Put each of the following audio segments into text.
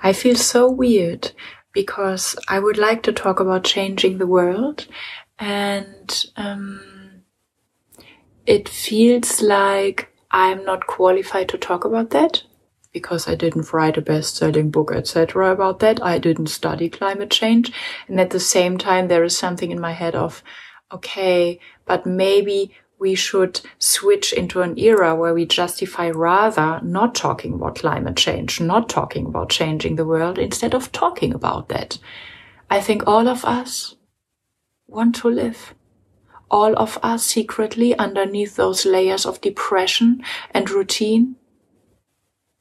I feel so weird because I would like to talk about changing the world, and it feels like I'm not qualified to talk about that because I didn't write a best-selling book, etc. about that. I didn't study climate change. And at the same time, there is something in my head of, okay, but maybe we should switch into an era where we justify rather not talking about climate change, not talking about changing the world, instead of talking about that. I think all of us want to live. All of us secretly underneath those layers of depression and routine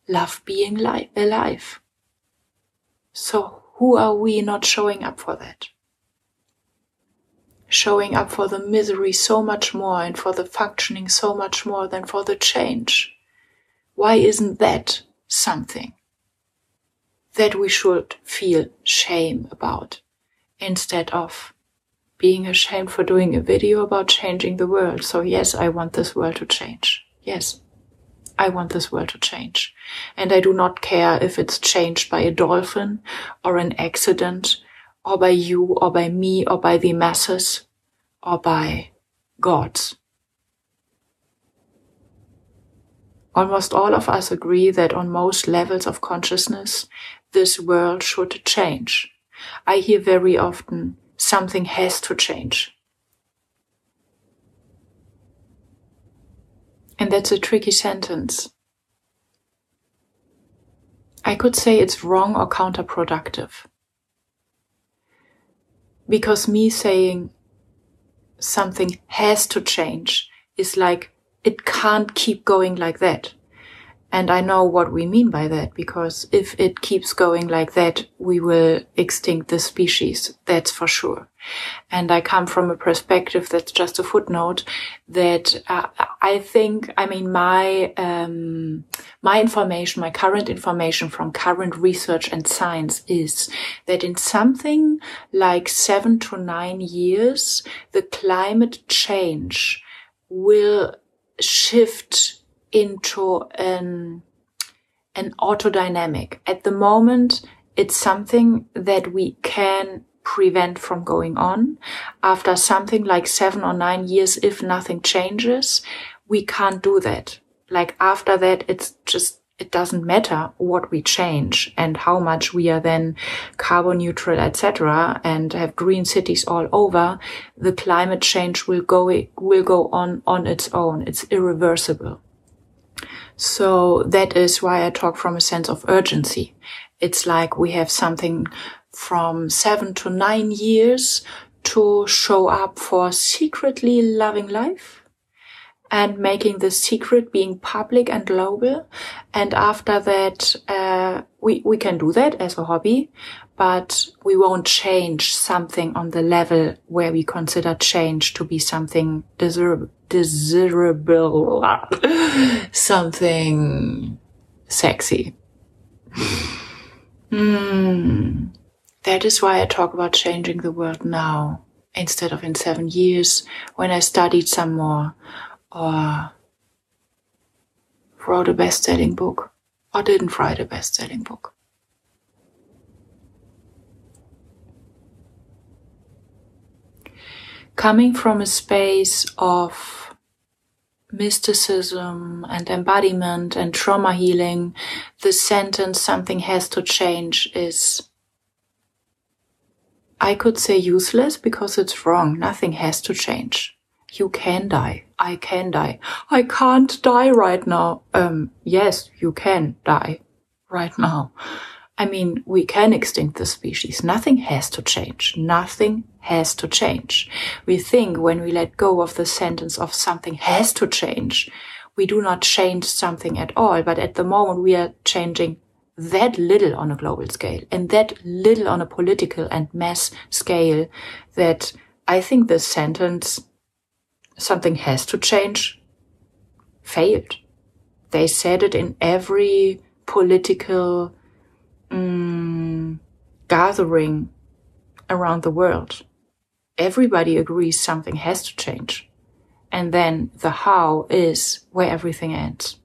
love being alive. So who are we not showing up for that? Showing up for the misery so much more and for the functioning so much more than for the change. Why isn't that something that we should feel shame about instead of being ashamed for doing a video about changing the world? So yes, I want this world to change. Yes, I want this world to change. And I do not care if it's changed by a dolphin or an accident or by you or by me or by the masses or by gods. Almost all of us agree that on most levels of consciousness, this world should change. I hear very often, something has to change. And that's a tricky sentence. I could say it's wrong or counterproductive. Because me saying something has to change is like, it can't keep going like that. And I know what we mean by that, because if it keeps going like that, we will extinct the species, that's for sure. And I come from a perspective that's just a footnote that my information, my current information from current research and science is that in something like 7 to 9 years, the climate change will shift into an autodynamic. At the moment, it's something that we can prevent from going on. After something like 7 or 9 years, if nothing changes, we can't do that. Like after that, it doesn't matter what we change and how much we are then carbon neutral, etc., and have green cities all over. The climate change will go on its own. It's irreversible. So that is why I talk from a sense of urgency. It's like we have something from 7 to 9 years to show up for secretly loving life and making the secret being public and global. And after that, we can do that as a hobby, but we won't change something on the level where we consider change to be something desirable, something sexy. That is why I talk about changing the world now, instead of in 7 years when I studied some more, or wrote a best-selling book, or didn't write a best-selling book. Coming from a space of mysticism and embodiment and trauma healing, the sentence "something has to change" is, I could say, useless because it's wrong. Nothing has to change. You can die. I can die. I can't die right now. Yes, you can die right now. I mean, we can extinct the species. Nothing has to change. Nothing has to change. We think when we let go of the sentence of something has to change, we do not change something at all. But at the moment, we are changing that little on a global scale and that little on a political and mass scale that I think this sentence, something has to change, failed. They said it in every political gathering around the world. Everybody agrees something has to change. And then the how is where everything ends.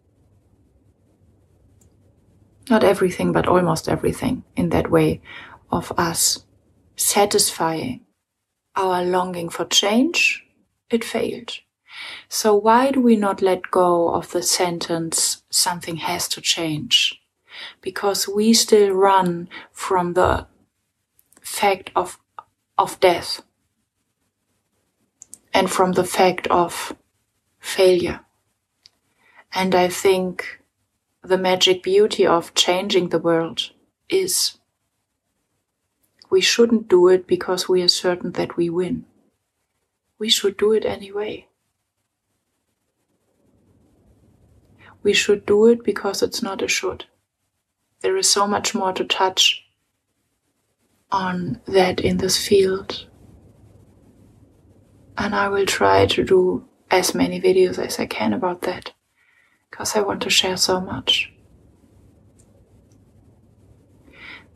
not everything, but almost everything in that way of us satisfying our longing for change, it failed. So why do we not let go of the sentence, something has to change? Because we still run from the fact of death and from the fact of failure. And I think the magic beauty of changing the world is we shouldn't do it because we are certain that we win. We should do it anyway. We should do it because it's not a should. There is so much more to touch on that in this field. And I will try to do as many videos as I can about that, because I want to share so much.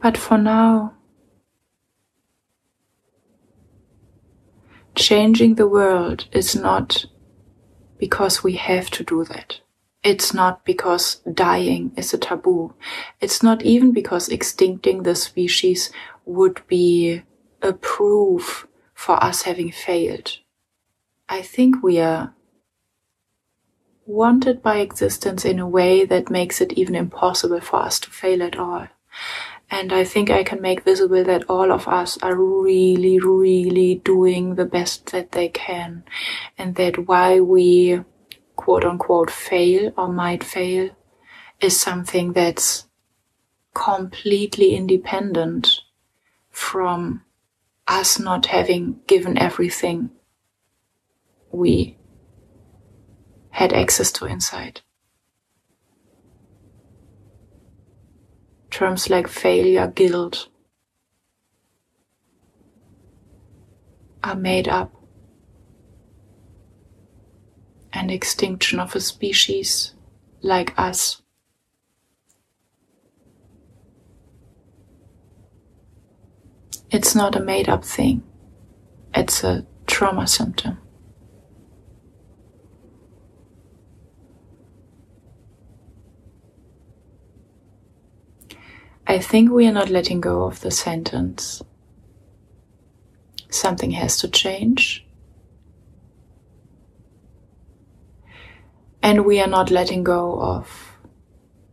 But for now, changing the world is not because we have to do that. It's not because dying is a taboo. It's not even because extincting the species would be a proof for us having failed. I think we are wanted by existence in a way that makes it even impossible for us to fail at all. And I think I can make visible that all of us are really, really doing the best that they can. And that why we, quote unquote, fail or might fail is something that's completely independent from us not having given everything we had access to inside. Terms like failure, guilt are made up. And extinction of a species like us it's not a made up thing. It's a trauma symptom. I think we are not letting go of the sentence, something has to change. And we are not letting go of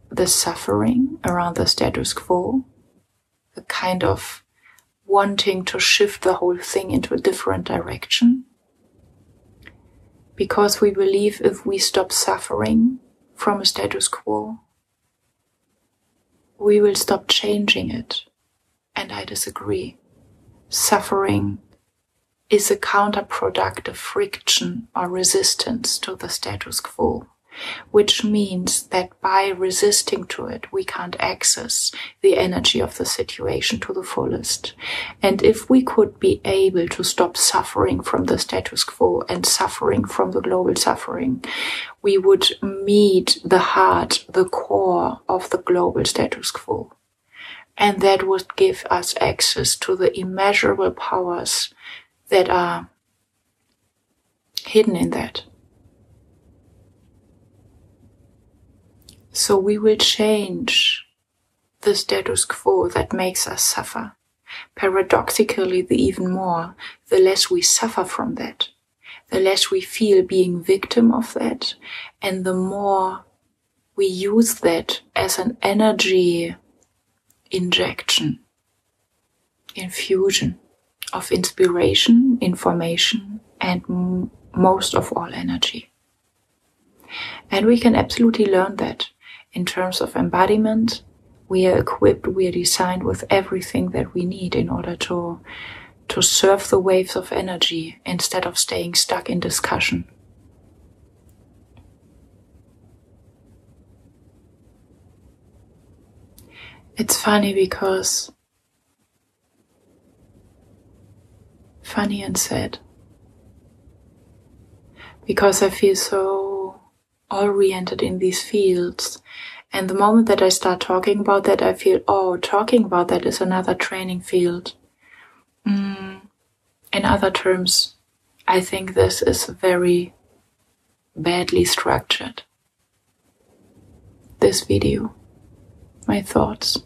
the suffering around the status quo, the kind of wanting to shift the whole thing into a different direction. Because we believe if we stop suffering from a status quo, we will stop changing it. And I disagree. Suffering is a counterproductive friction or resistance to the status quo, which means that by resisting to it, we can't access the energy of the situation to the fullest. And if we could be able to stop suffering from the status quo and suffering from the global suffering, we would meet the heart, the core of the global status quo. And that would give us access to the immeasurable powers that are hidden in that. So we will change the status quo that makes us suffer. Paradoxically, the even more, the less we suffer from that, the less we feel being victim of that, and the more we use that as an energy injection, infusion of inspiration, information, and most of all energy. And we can absolutely learn that. In terms of embodiment, we are equipped, we are designed with everything that we need in order to surf the waves of energy instead of staying stuck in discussion. It's funny because funny and sad, because I feel so oriented in these fields, and the moment that I start talking about that, I feel, oh, talking about that is another training field. In other terms, I think this is very badly structured, this video. my thoughts.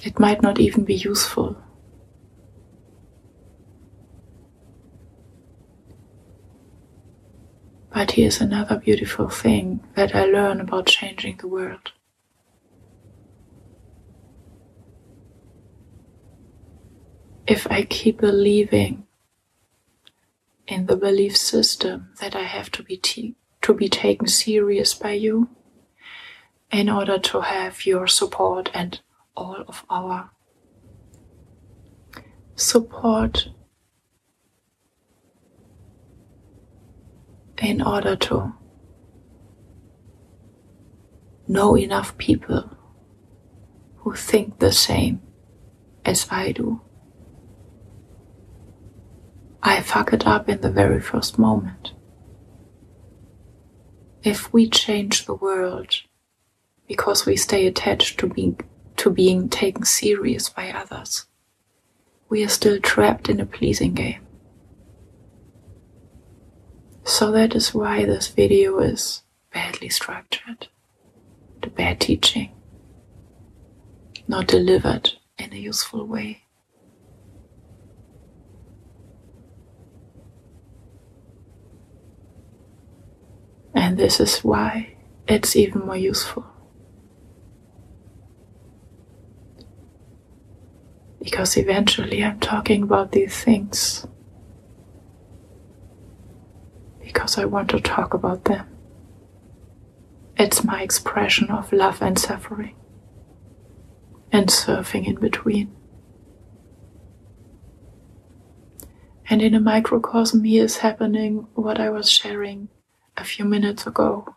It might not even be useful. But here's another beautiful thing that I learn about changing the world. If I keep believing in the belief system that I have to be taken serious by you in order to have your support and all of our support, in order to know enough people who think the same as I do, I fuck it up in the very first moment. If we change the world because we stay attached to being taken serious by others, we are still trapped in a pleasing game. So that is why this video is badly structured, the bad teaching, not delivered in a useful way. And this is why it's even more useful. Because eventually I'm talking about these things because I want to talk about them. It's my expression of love and suffering and surfing in between. And in a microcosm here is happening what I was sharing a few minutes ago.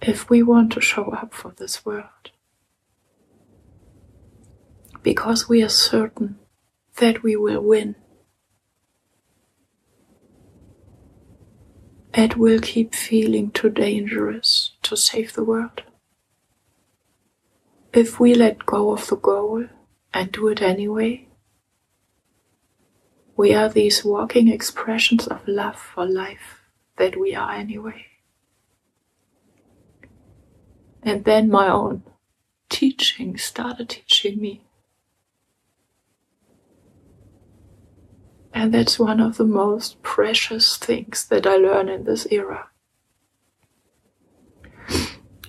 If we want to show up for this world, because we are certain that we will win, it will keep feeling too dangerous to save the world. If we let go of the goal and do it anyway, we are these walking expressions of love for life that we are anyway. And then my own teaching started teaching me. And that's one of the most precious things that I learn in this era.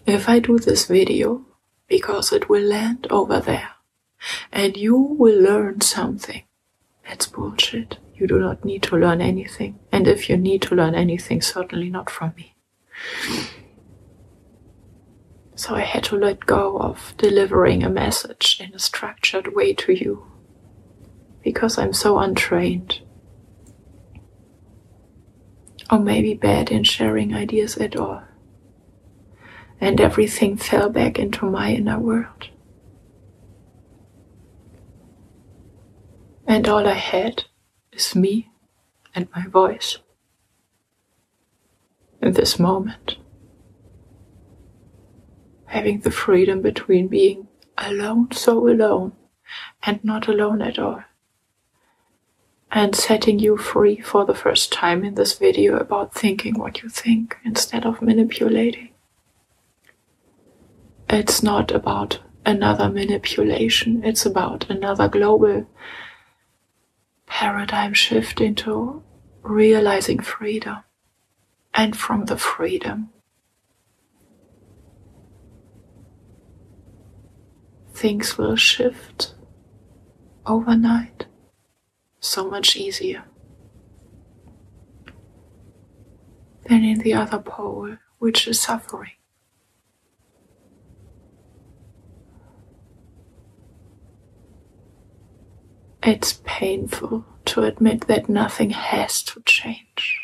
If I do this video, because it will land over there, and you will learn something, that's bullshit. You do not need to learn anything. And if you need to learn anything, certainly not from me. So I had to let go of delivering a message in a structured way to you, because I'm so untrained, or maybe bad in sharing ideas at all. And everything fell back into my inner world. And all I had is me and my voice in this moment. Having the freedom between being alone, so alone, and not alone at all. And setting you free for the first time in this video about thinking what you think instead of manipulating. It's not about another manipulation, it's about another global paradigm shift into realizing freedom. And from the freedom, things will shift overnight, so much easier than in the other pole, which is suffering. It's painful to admit that nothing has to change.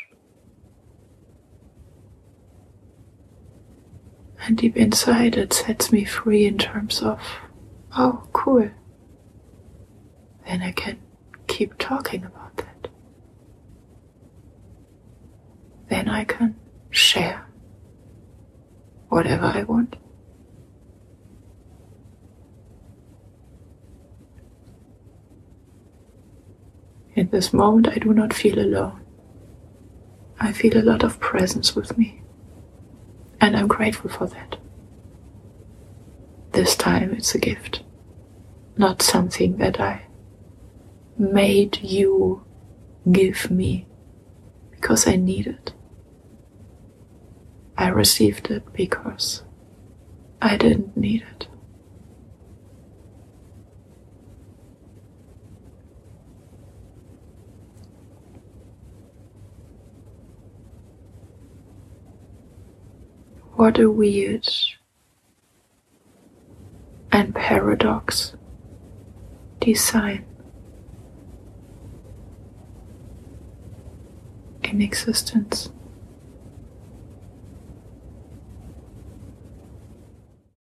And deep inside it sets me free in terms of, oh, cool. Then I can keep talking about that. Then I can share whatever I want. In this moment, I do not feel alone. I feel a lot of presence with me. And I'm grateful for that. This time it's a gift, not something that I made you give me because I need it. I received it because I didn't need it. What a weird and paradox design in existence.